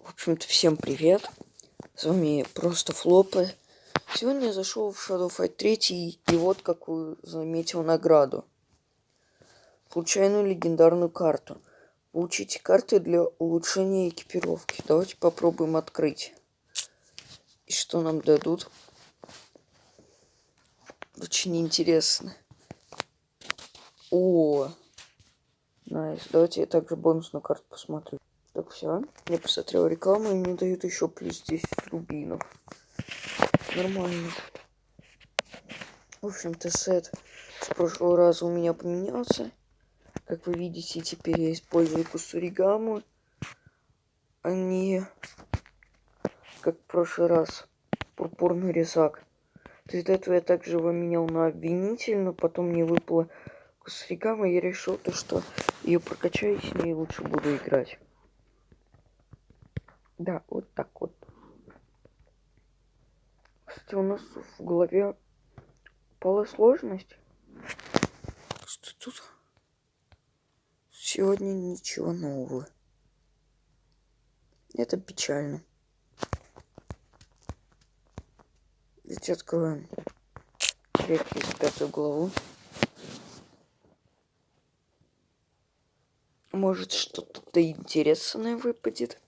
В общем-то, всем привет. С вами просто Флопы. Сегодня я зашел в Shadow Fight 3 и вот какую заметил награду. Случайную легендарную карту. Получите карты для улучшения экипировки. Давайте попробуем открыть. И что нам дадут? Очень интересно. О, найс. Давайте я также бонусную карту посмотрю. Так, все. Я посмотрел рекламу, и мне дают еще плюс 10 рубинов. Нормально. В общем-то, сет с прошлого раза у меня поменялся. Как вы видите, теперь я использую кусаригаму, а не, как в прошлый раз, пурпурный резак. То есть до этого я также его менял на обвинитель, но потом мне выпала кусаригама, и я решил, что ее прокачаю, и с ней лучше буду играть. Да, вот так вот. Кстати, у нас в голове упала сложность. Что тут? Сегодня ничего нового. Это печально. Давайте откроем редкий с 5 главу. Может, что-то интересное выпадет.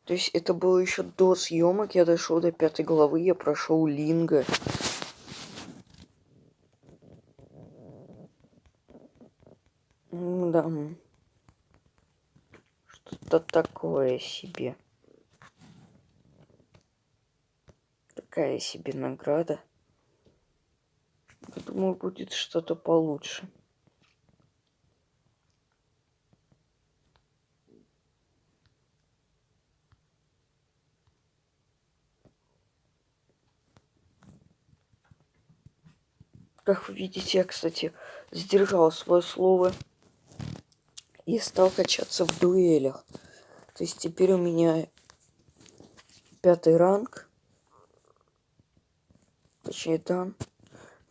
То есть это было еще до съемок. Я дошел до 5 главы, я прошел Линга. Да. Что-то такое себе. Такая себе награда. Я думаю, будет что-то получше. Как вы видите, я, кстати, сдержал свое слово и стал качаться в дуэлях. То есть теперь у меня 5 ранг. Точнее, дан.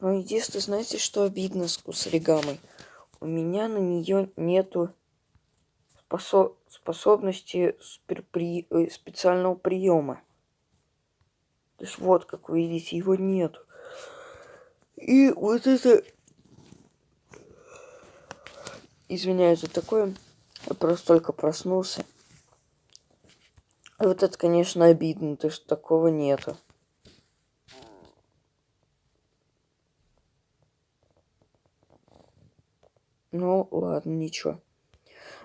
Но единственное, знаете, что обидно с кусаригамой? У меня на нее нету способности специального приема. То есть вот, как вы видите, его нету. И вот это... Извиняюсь за такое. Я просто только проснулся. И вот это, конечно, обидно, то что такого нету. Ну, ладно, ничего.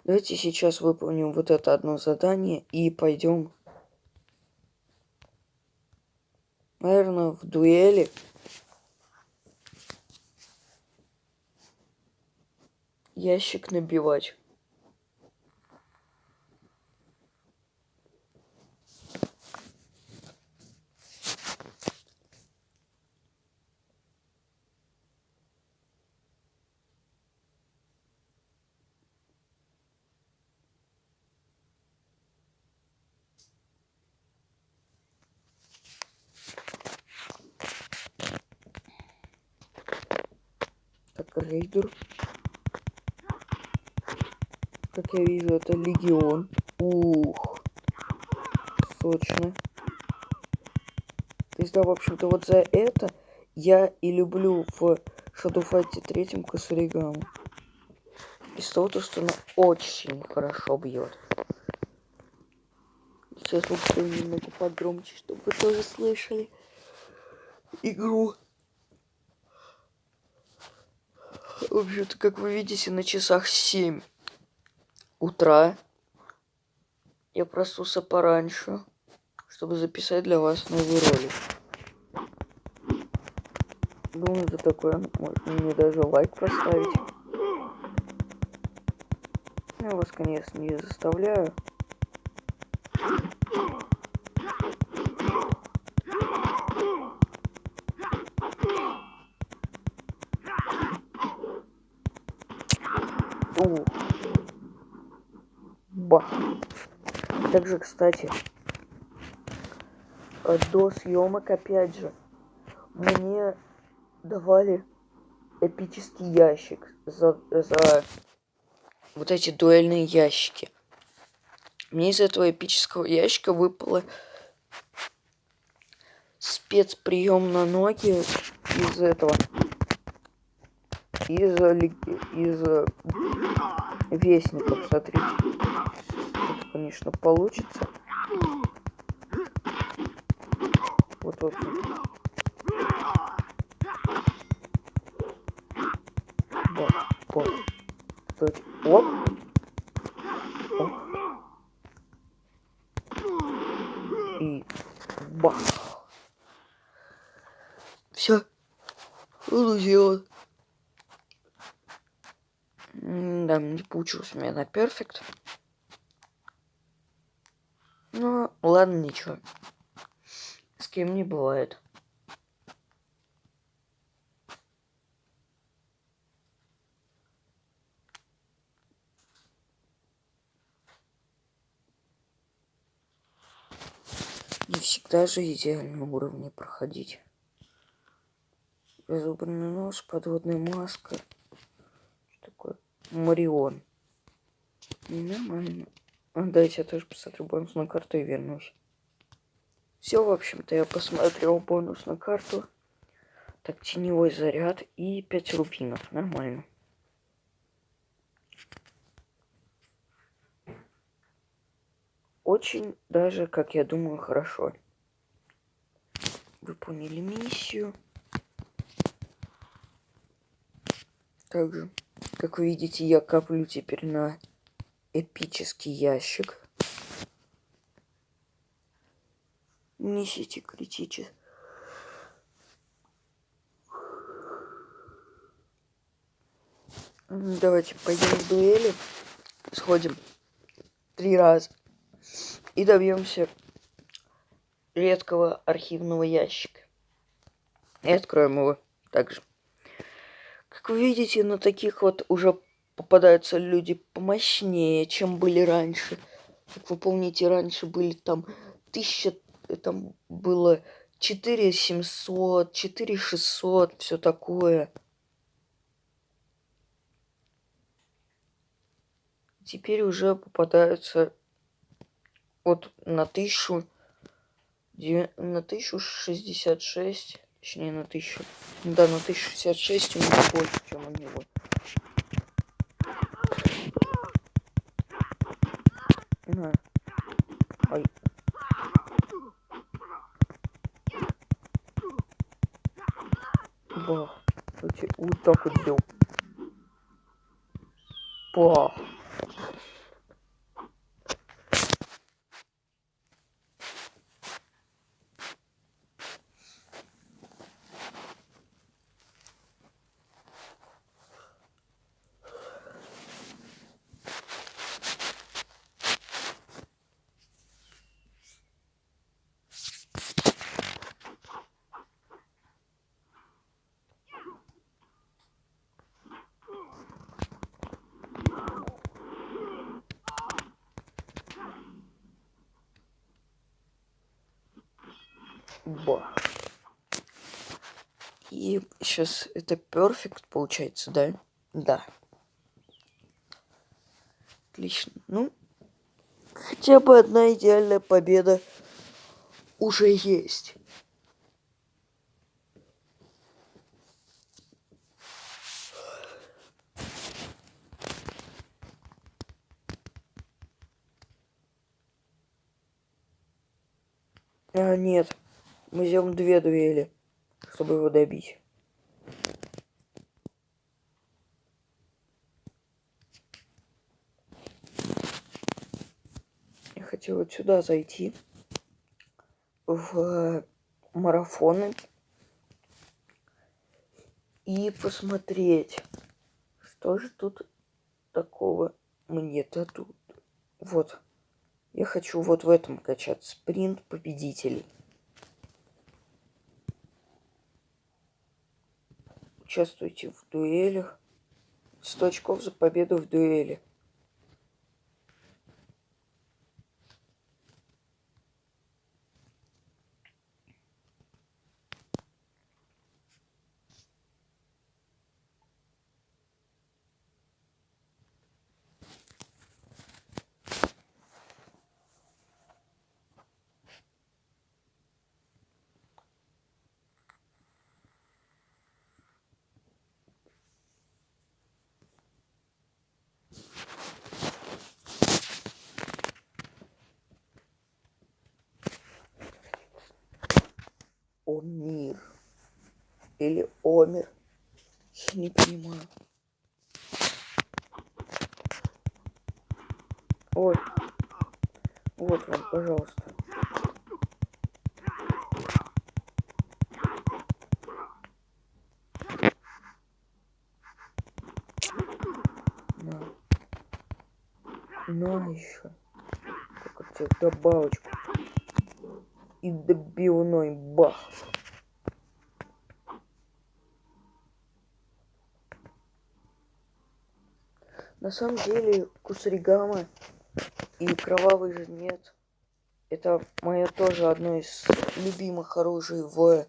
Давайте сейчас выполним вот это одно задание и пойдем, наверное, в дуэли. Ящик набивать. Так, рейдер. Как я вижу, это легион. Ух. Сочно. То есть, да, в общем-то, вот за это я и люблю в Shadow Fight 3 кусаригаму. Из того, что она очень хорошо бьет. Сейчас лучше немного погромче, чтобы вы тоже слышали игру. В общем-то, как вы видите, на часах 7 утра. Я проснулся пораньше, чтобы записать для вас новый ролик. Думаю, за такое можно мне даже лайк поставить. Я вас, конечно, не заставляю. Ба. Также, кстати, до съемок, опять же, мне давали эпический ящик за вот эти дуэльные ящики. Мне из этого эпического ящика выпало спецприем на ноги из этого. Из вестника, посмотрите. Это, конечно, получится. Вот. Вот. Оп. Оп. И бах. Все. Буду делать. Да, не получилось у меня на перфект. Ну, ладно, ничего. С кем не бывает. Не всегда же идеальные уровни проходить. Беззубный нож, подводная маска. Что такое? Марион. Нормально. Дайте я тоже посмотрю бонусную карту и вернусь. Все, в общем-то, я посмотрел бонусную карту. Так, теневой заряд и 5 рубинов. Нормально. Очень даже, как я думаю, хорошо. Выполнили миссию. Также, как вы видите, я коплю теперь на эпический ящик. Несите критически. Давайте пойдем в дуэли. Сходим 3 раза. И добьемся редкого архивного ящика. И откроем его также. Как вы видите, на таких вот уже попадаются люди помощнее, чем были раньше. Как вы помните, раньше были там 1000, там было 4700, 4600, все такое. Теперь уже попадаются вот на 1066, точнее на 1000. Да, на 1066 у меня больше, чем у него. На. Ой. Бах. Вот так вот бил. Бах. Бах. И сейчас это перфект получается, да? Да. Отлично. Ну, хотя бы одна идеальная победа уже есть. А, нет. Мы сделаем 2 дуэли, чтобы его добить. Я хотел вот сюда зайти. В марафоны. И посмотреть, что же тут такого мне-то тут. Вот. Я хочу вот в этом качать. Спринт победителей. Участвуйте в дуэлях. 100 очков за победу в дуэли. Омир. Или Омир. Я не понимаю. Ой. Вот вам, пожалуйста. На. На еще. Как тебе добавочку. И добивной бах. На самом деле, Кусаригама и Кровавый Жнец — это мое тоже одно из любимых оружий в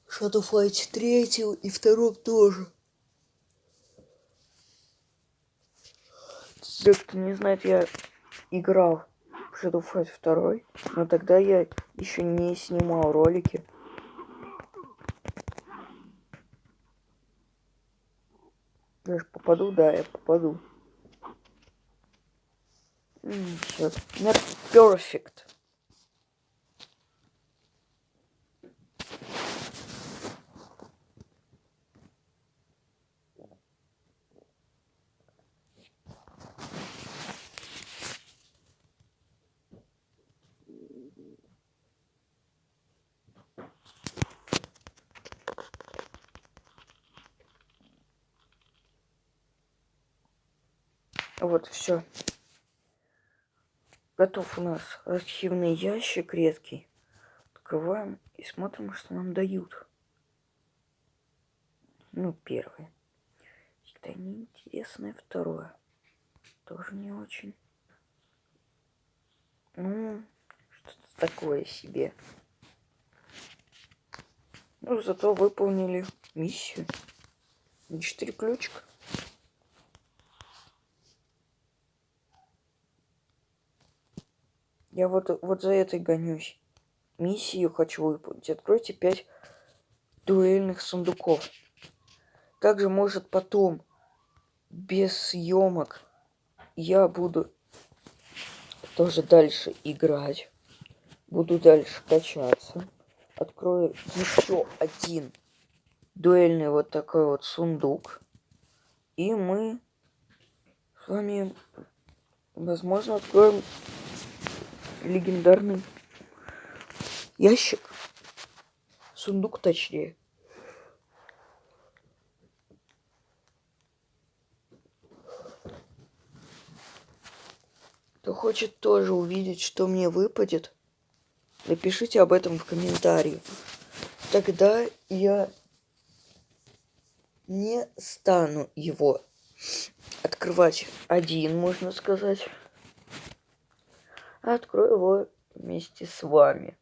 Shadow Fight 3 и 2 тоже. Для кто не знает, я играл в Shadow Fight 2, но тогда я еще не снимал ролики. Даже попаду, да, я попаду. Все, перфект. Вот, все. Готов у нас архивный ящик редкий. Открываем и смотрим, что нам дают. Ну, первое. Это неинтересное. Второе. Тоже не очень. Ну, что-то такое себе. Ну, зато выполнили миссию. 4 ключика. Я вот за этой гонюсь. Миссию хочу выполнить. Откройте 5 дуэльных сундуков. Также, может, потом, без съемок, я буду тоже дальше играть. Буду дальше качаться. Открою еще один дуэльный вот такой вот сундук. И мы с вами, возможно, откроем легендарный ящик. Сундук, точнее. Кто хочет тоже увидеть, что мне выпадет, напишите об этом в комментарии. Тогда я не стану его открывать один, можно сказать, а открою его вместе с вами.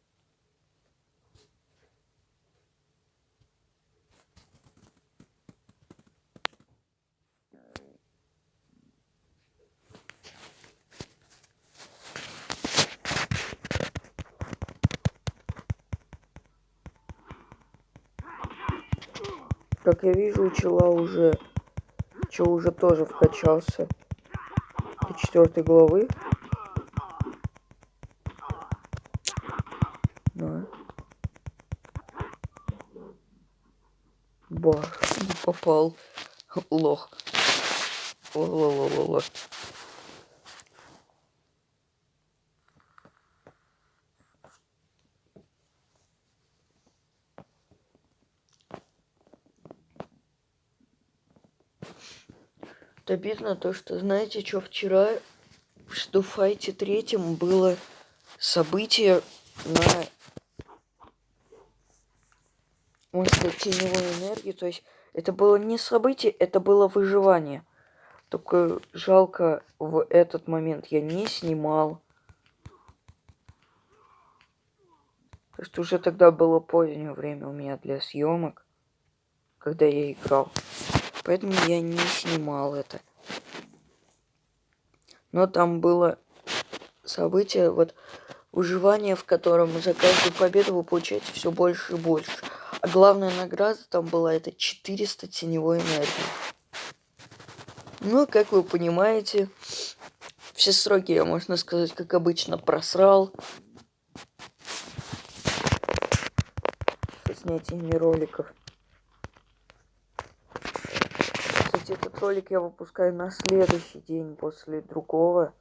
Как я вижу, у чела уже тоже вкачался до 4 главы. Да. Бах, не попал. Лох. Ла-ла-ла-ла-ла. Обидно то, что, знаете, что вчера в Shadow Fight 3 было событие на монстре теневой энергии. То есть это было не событие, это было выживание. Только жалко, в этот момент я не снимал. Потому что уже тогда было позднее время у меня для съемок, когда я играл. Поэтому я не снимал это. Но там было событие, вот, выживание, в котором за каждую победу вы получаете все больше и больше. А главная награда там была это 400 теневой энергии. Ну, как вы понимаете, все сроки я, можно сказать, как обычно, просрал. снятиями роликов. Кстати, этот ролик я выпускаю на следующий день после другого.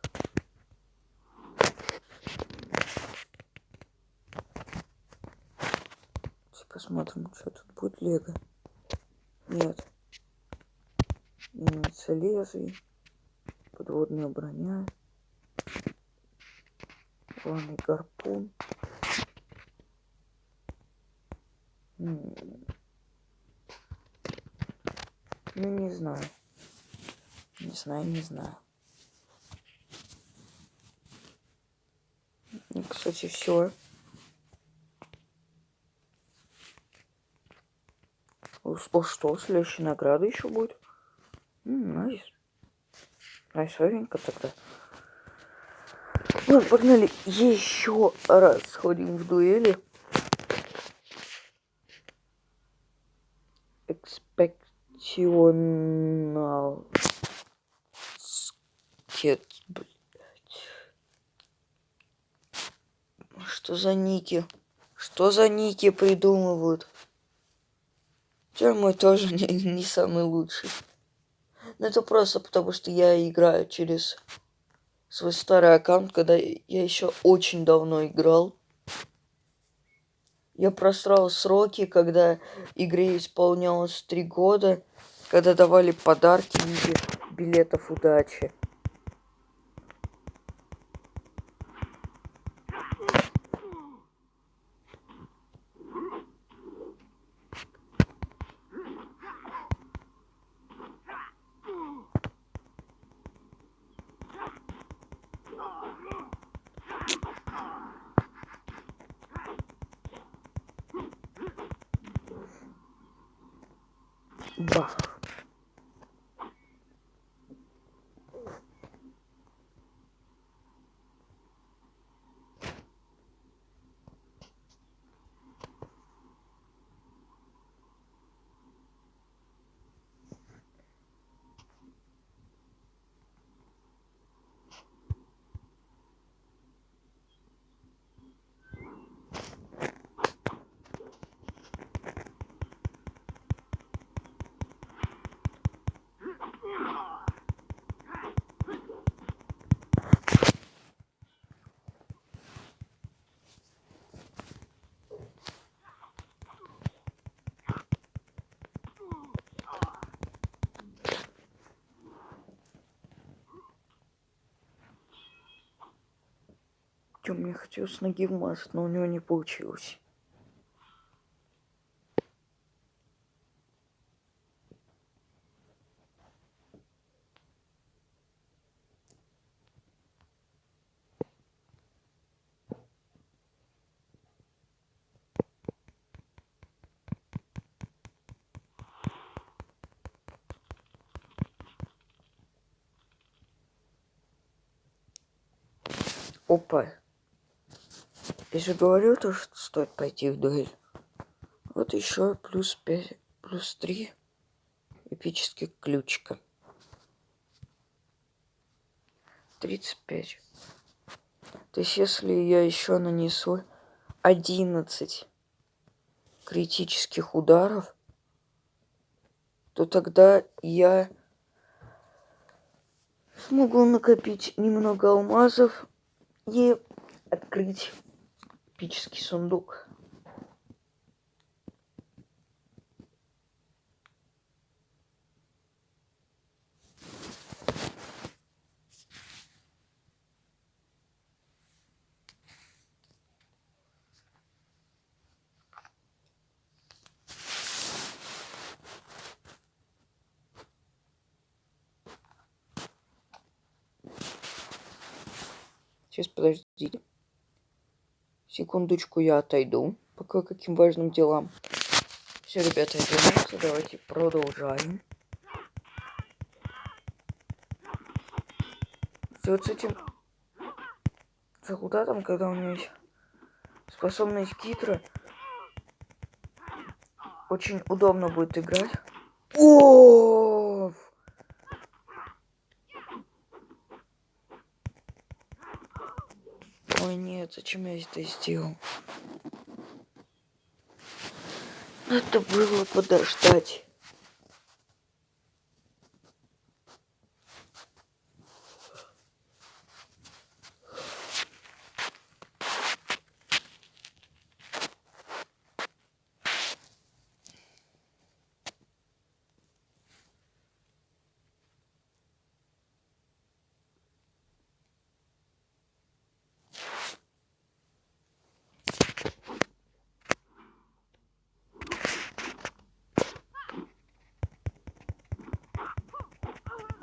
Посмотрим, что тут будет. Лего. Нет. Имеется лезвие. Подводная броня. Рваный гарпун. Ну, не знаю. Не знаю. И, кстати, все. О, что? Следующая награда еще будет? Найс. Найсовенько тогда. Ну, погнали еще раз сходим в дуэли. Экспекционал. Что за ники? Что за ники придумывают? Хотя мой тоже не самый лучший. Но это просто потому, что я играю через свой старый аккаунт, когда я еще очень давно играл. Я просрал сроки, когда игре исполнялось 3 года, когда давали подарки в виде билетов удачи. Бах. Чё, мне хотелось с ноги вмазать, но у него не получилось. Опа. Я же говорил, то, что стоит пойти в дуэль. Вот еще плюс 5, плюс 3 эпических ключика. 35. То есть, если я еще нанесу 11 критических ударов, то тогда я смогу накопить немного алмазов и открыть эпический сундук. Сейчас, подождите. Секундочку, я отойду. По каким важным делам. Все, ребята, я вернулся. Давайте продолжаем. Вот с этим солдатом, когда у меня есть способность хитро, очень удобно будет играть. О! Ой, нет, зачем я это сделал? Надо было подождать.